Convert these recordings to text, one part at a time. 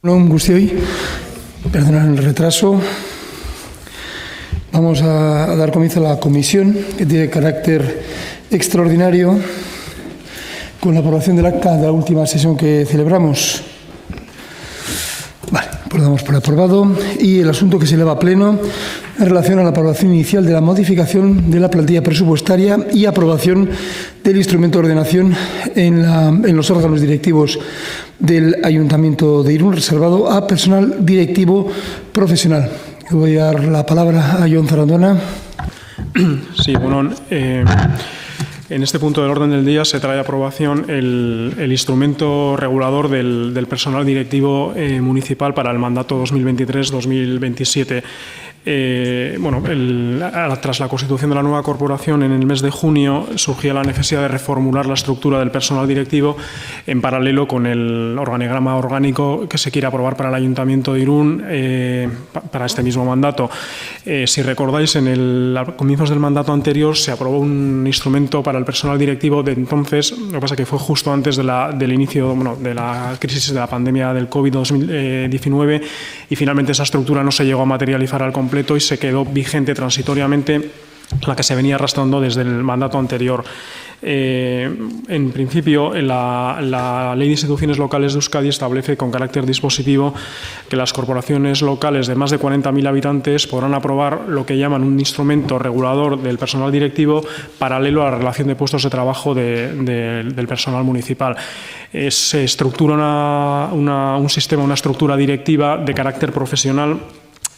Guztioi, perdonad el retraso. Vamos a dar comienzo a la comisión, que tiene carácter extraordinario, con la aprobación del acta de la última sesión que celebramos. Vale, pues damos por aprobado. Y el asunto que se eleva a pleno en relación a la aprobación inicial de la modificación de la plantilla presupuestaria y aprobación del instrumento de ordenación en los órganos directivos del Ayuntamiento de Irún, reservado a personal directivo profesional. Le voy a dar la palabra a Jon Zarandona. Sí, bueno, en este punto del orden del día se trae a aprobación el instrumento regulador del personal directivo municipal para el mandato 2023-2027. Tras la constitución de la nueva corporación en el mes de junio surgía la necesidad de reformular la estructura del personal directivo en paralelo con el organigrama orgánico que se quiere aprobar para el Ayuntamiento de Irún para este mismo mandato. Si recordáis, a comienzos del mandato anterior se aprobó un instrumento para el personal directivo de entonces. Lo que pasa es que fue justo antes del inicio de la crisis de la pandemia del COVID-19 y finalmente esa estructura no se llegó a materializar al completo y se quedó vigente transitoriamente la que se venía arrastrando desde el mandato anterior. En principio, la Ley de Instituciones Locales de Euskadi establece con carácter dispositivo que las corporaciones locales de más de 40.000 habitantes podrán aprobar lo que llaman un instrumento regulador del personal directivo paralelo a la relación de puestos de trabajo del personal municipal. Se estructura una estructura directiva de carácter profesional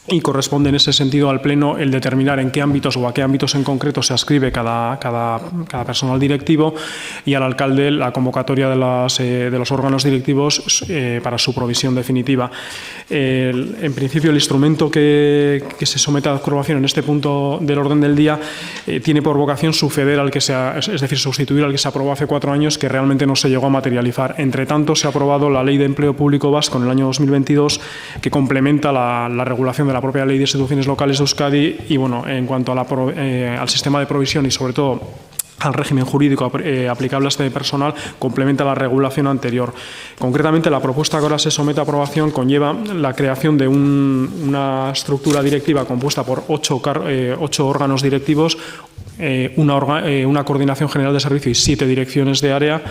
y corresponde en ese sentido al Pleno el determinar en qué ámbitos o a qué ámbitos en concreto se adscribe cada personal directivo y al alcalde la convocatoria de los órganos directivos para su provisión definitiva. En principio, el instrumento que se somete a aprobación en este punto del orden del día tiene por vocación suceder al que es decir, sustituir al que se aprobó hace 4 años, que realmente no se llegó a materializar. Entre tanto, se ha aprobado la Ley de Empleo Público Vasco en el año 2022, que complementa la regulación de la propia Ley de Instituciones Locales de Euskadi y, en cuanto al sistema de provisión y, sobre todo, al régimen jurídico aplicable a este personal, complementa la regulación anterior. Concretamente, la propuesta que ahora se somete a aprobación conlleva la creación de una estructura directiva compuesta por 8 órganos directivos, una coordinación general de servicio y 7 direcciones de área,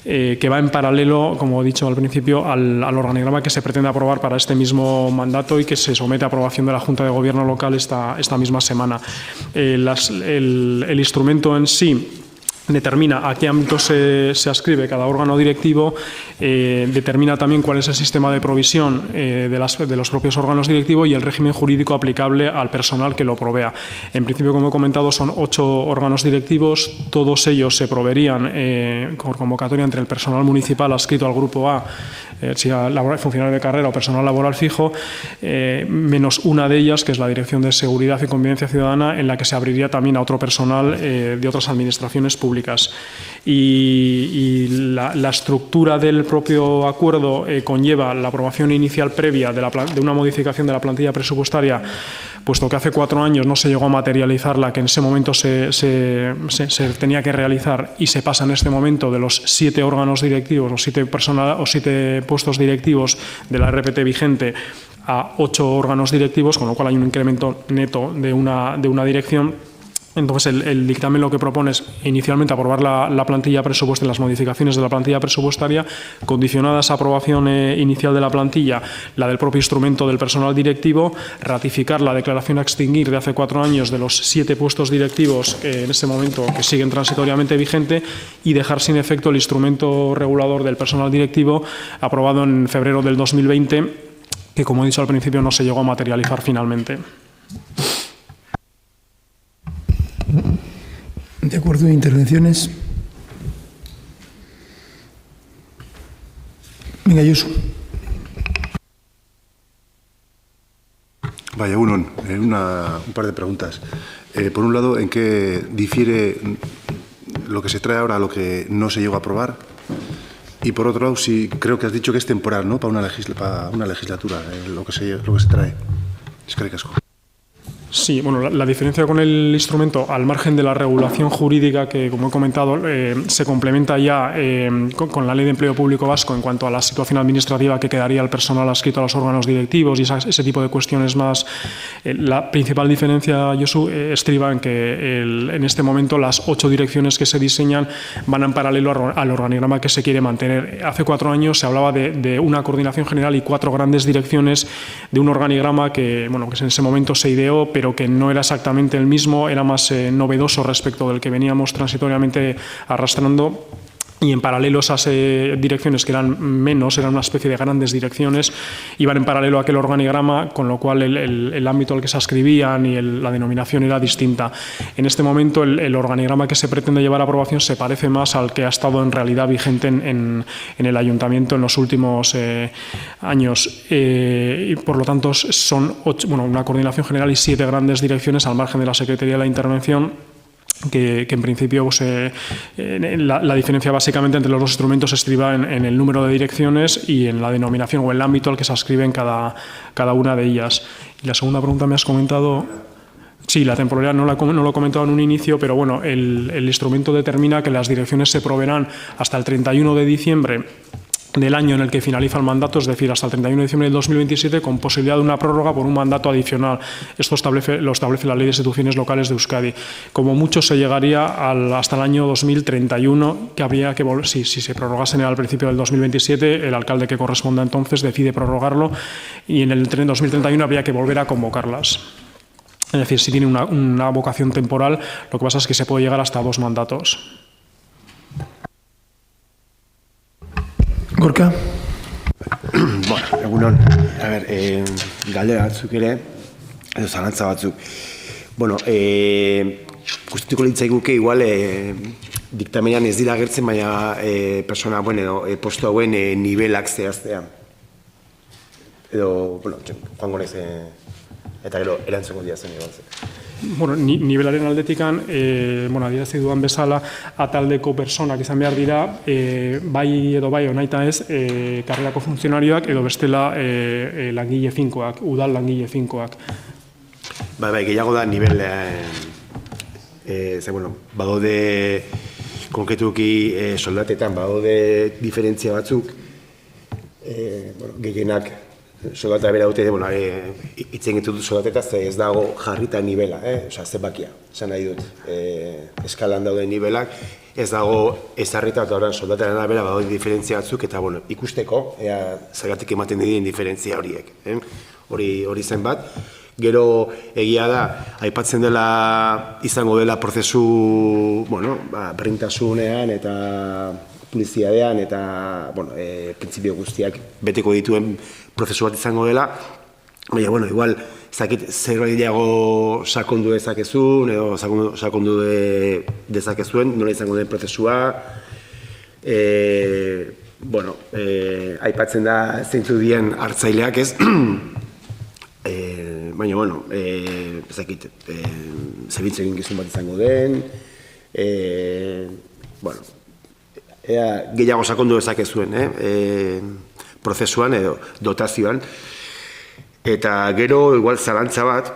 que va en paralelo, como he dicho al principio, al organigrama que se pretende aprobar para este mismo mandato y que se somete a aprobación de la Junta de Gobierno local esta misma semana. El instrumento en sí determina a qué ámbito se adscribe cada órgano directivo, determina también cuál es el sistema de provisión de los propios órganos directivos y el régimen jurídico aplicable al personal que lo provea. En principio, como he comentado, son 8 órganos directivos, todos ellos se proveerían con convocatoria entre el personal municipal adscrito al grupo A, sea funcionario de carrera o personal laboral fijo, menos una de ellas, que es la Dirección de Seguridad y Convivencia Ciudadana, en la que se abriría también a otro personal de otras administraciones públicas. Y la estructura del propio acuerdo conlleva la aprobación inicial previa de una modificación de la plantilla presupuestaria, puesto que hace 4 años no se llegó a materializar la que en ese momento se tenía que realizar, y se pasa en este momento de los 7 órganos directivos o 7 puestos directivos de la RPT vigente a 8 órganos directivos, con lo cual hay un incremento neto de una dirección. Entonces, el dictamen lo que propone es inicialmente aprobar la plantilla presupuestaria, las modificaciones de la plantilla presupuestaria, condicionadas a aprobación inicial de la plantilla, la del propio instrumento del personal directivo, ratificar la declaración a extinguir de hace 4 años de los 7 puestos directivos en ese momento que siguen transitoriamente vigente y dejar sin efecto el instrumento regulador del personal directivo aprobado en febrero del 2020, que, como he dicho al principio, no se llegó a materializar finalmente. De acuerdo, intervenciones. Venga, Josu. Vaya, un par de preguntas. Por un lado, ¿en qué difiere lo que se trae ahora a lo que no se llegó a aprobar? Y por otro lado, sí, creo que has dicho que es temporal, ¿no? Para una legislatura, lo que se trae. Es que ricasco. Sí, bueno, la diferencia con el instrumento, al margen de la regulación jurídica que, como he comentado, se complementa ya con la Ley de Empleo Público Vasco en cuanto a la situación administrativa que quedaría al personal adscrito a los órganos directivos y ese tipo de cuestiones más. La principal diferencia, Josu, estriba en que en este momento las 8 direcciones que se diseñan van en paralelo al organigrama que se quiere mantener. Hace 4 años se hablaba de una coordinación general y 4 grandes direcciones de un organigrama que en ese momento se ideó, pero que no era exactamente el mismo, era más novedoso respecto del que veníamos transitoriamente arrastrando. Y en paralelo esas direcciones que eran menos, eran una especie de grandes direcciones, iban en paralelo a aquel organigrama, con lo cual el ámbito al que se ascribían y la denominación era distinta. En este momento el organigrama que se pretende llevar a aprobación se parece más al que ha estado en realidad vigente en el ayuntamiento en los últimos años. Y por lo tanto son una coordinación general y 7 grandes direcciones al margen de la Secretaría de la Intervención, que en principio la diferencia básicamente entre los dos instrumentos estriba en el número de direcciones y en la denominación o el ámbito al que se ascriben cada una de ellas. Y la segunda pregunta me has comentado. Sí, la temporalidad no lo he comentado en un inicio, pero bueno, el instrumento determina que las direcciones se proveerán hasta el 31 de diciembre del año en el que finaliza el mandato, es decir, hasta el 31 de diciembre del 2027, con posibilidad de una prórroga por un mandato adicional. Esto lo establece la Ley de Instituciones Locales de Euskadi. Como mucho se llegaría hasta el año 2031, que habría que volver, si se prorrogasen al principio del 2027, el alcalde que corresponda entonces decide prorrogarlo y en el 2031 habría que volver a convocarlas. Es decir, si tiene una vocación temporal, lo que pasa es que se puede llegar hasta 2 mandatos. Gorka. Bueno, egunon, galdera batzuk ere, edo zalantza batzuk. Bueno, gustatuko litzaiguke igual diktamenean ez dira agertzen, baina persona hauen edo postu hauen nivelak zehaztea. Edo, joango naiz, eta gero erantzungo dira zen egon zen. Bueno, nivelaren aldetikan, adierazi dudan bezala, ataldeko personak izan behar dira, bai edo bai onaita ez, karrerako funtzionarioak edo bestela langile finkoak, udal langile finkoak. Bai, gehiago da nivel, badaude konkretuki soldatetan, badaude diferentzia batzuk, gehienak soldata bera dute, itzen gitu dut soldateta, ez dago jarrita nivela, zenbakia, esan nahi dut, eskalan dauden nivelak, ez dago ezarrita, eta horren soldataren arabera badaude diferentzia batzuk, eta ikusteko, zergatik ematen dien diferentzia horiek, hori zen bat. Gero egia da, aipatzen dela, izango dela prozesu, berrintasunean eta publizidadean eta printzipio guztiak beteko dituen prozesu bat izango dela, baina, igual, zerbait sakondu dezakezun, edo sakondu dezakezuen, nola izango den prozesua, aipatzen da zeintzu dien hartzaileak ez, baina, zerbitzu egin gizun bat izango den, gehiago sakondu dezakezuen, prozesuan edo dotazioan. Eta gero, igual, zalantza bat,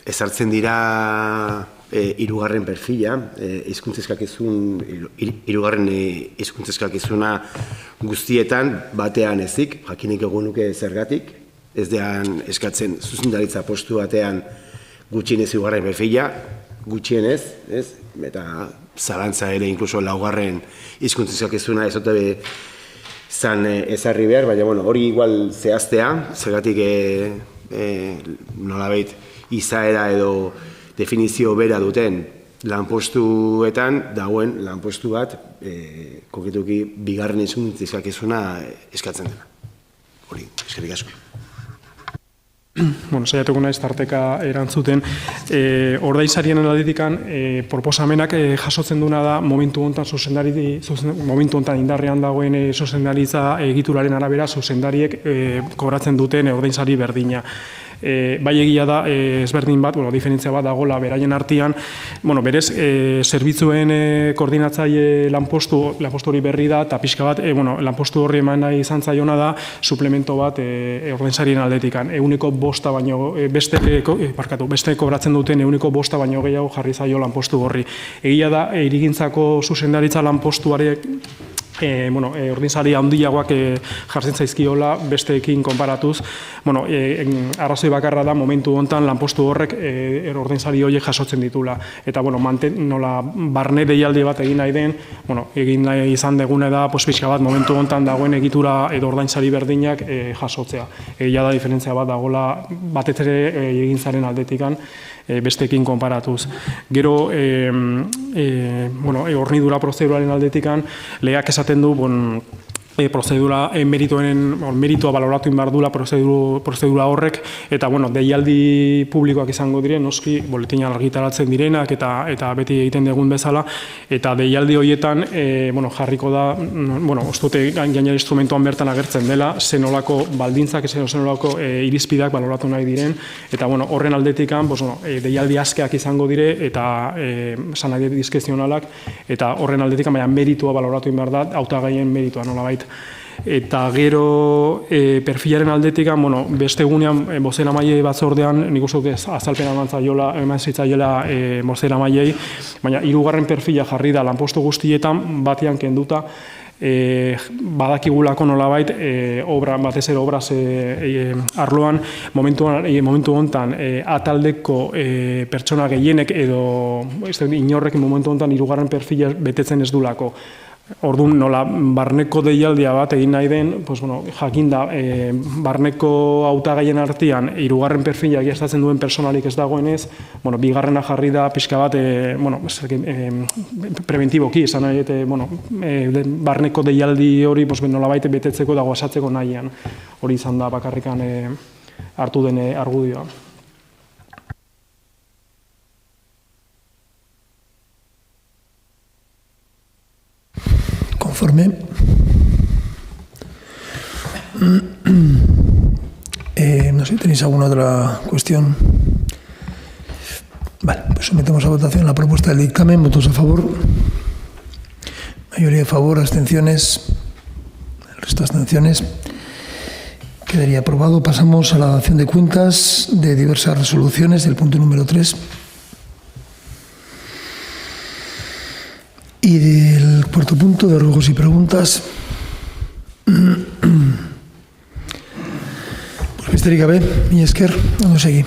ezartzen dira hirugarren perfila, hirugarren hizkuntzeskakizuna guztietan batean ezik, jakinik egun nuke zergatik, ez dean eskatzen zuzendaritza postu batean gutxienez hirugarren perfila, gutxienez, eta zalantza ere inkluso laugarren hizkuntzeskakizuna ez ote zan ezarri behar, baina hori igual zehaztea, zergatik nolabait izaera edo definizio bera duten lanpostuetan dagoen lanpostu bat konkretuki bigarren hizkuntzeskakizuna eskatzen dena. Hori, eskerrik asko. Saiatuko naiz tarteka erantzuten. Ordainsarien aldetikan proposamenak jasotzen duena da momentu honetan indarrean dagoen zuzendaritza egituraren arabera zuzendariek kobratzen duten ordainsari berdina. bai egia da ezberdin bat, diferentzia bat dagoela beraien artean, berez, zerbitzuen koordinatzaile lanpostu hori berri da, eta pixka bat, lanpostu horri eman nahi izan zaiona da, suplemento bat ordainsarien aldetikan. Euneko bosta baino, beste kobratzen duten euneko bosta baino gehiago jarri zaio lanpostu horri. Egia da, hirigintzako zuzendaritza lanpostuarek ordainsari handiagoak jartzen zaizkiola besteekin konparatuz. Arrazoi bakarra da momentu hontan lanpostu horrek ordainsari horiek jasotzen ditula. Eta nola barne deialdi bat egin nahi den, egin nahi izan degune da pixka bat momentu hontan dagoen egitura edo ordainsari berdinak jasotzea. Egia da diferentzia bat dagoela batez ere egintzaren aldetikan besteekin konparatuz. Gero, hornidura prozeduraren aldetikan, legeak esaten du, prozedura meritua baloratu inbar dula prozedura horrek, eta deialdi publikoak izango diren, noski, boletina argitaratzen direnak, eta beti egiten dugun bezala, eta deialdi horietan jarriko da, oztote gainera instrumentuan bertan agertzen dela, zenolako baldintzak, zenolako irizpideak baloratu nahi diren, eta horren aldetikan, deialdi askeak izango dire, eta sanadie diskrezionalak, eta horren aldetikan, baina meritua baloratu inbar da, hautagaien meritua nolabait. Eta gero perfilaren aldetik, beste egunean bozeramaile batzordean, nik uste dut azalpena eman zitzaiela bozeramailei, baina 3. perfila jarri da lanpostu guztietan batean kenduta, badakigulako nolabait batez ere obraz arloan momentu hontan ataldeko pertsona gehienek edo inorrek momentu hontan 3. perfila betetzen ez dulako. Orduan, nola barneko deialdia bat egin nahi den, jakinda barneko hautagaien artean 3. perfila egiaztatzen duen personalik ez dagoenez, 2. jarri da pixka bat preventiboki, esan nahi, barneko deialdi hori nola baite betetzeko dago asatzeko nahian. Hori izan da bakarrikan hartu den argudioa. Conforme. No sé, ¿tenéis alguna otra cuestión? Vale, pues sometemos a votación la propuesta del dictamen. ¿Votos a favor? Mayoría a favor, abstenciones. El resto de abstenciones. Quedaría aprobado. Pasamos a la dación de cuentas de diversas resoluciones del punto número 3. Y del 4º punto de ruegos y preguntas. Pues besterik gabe, mila esker, ondo segi.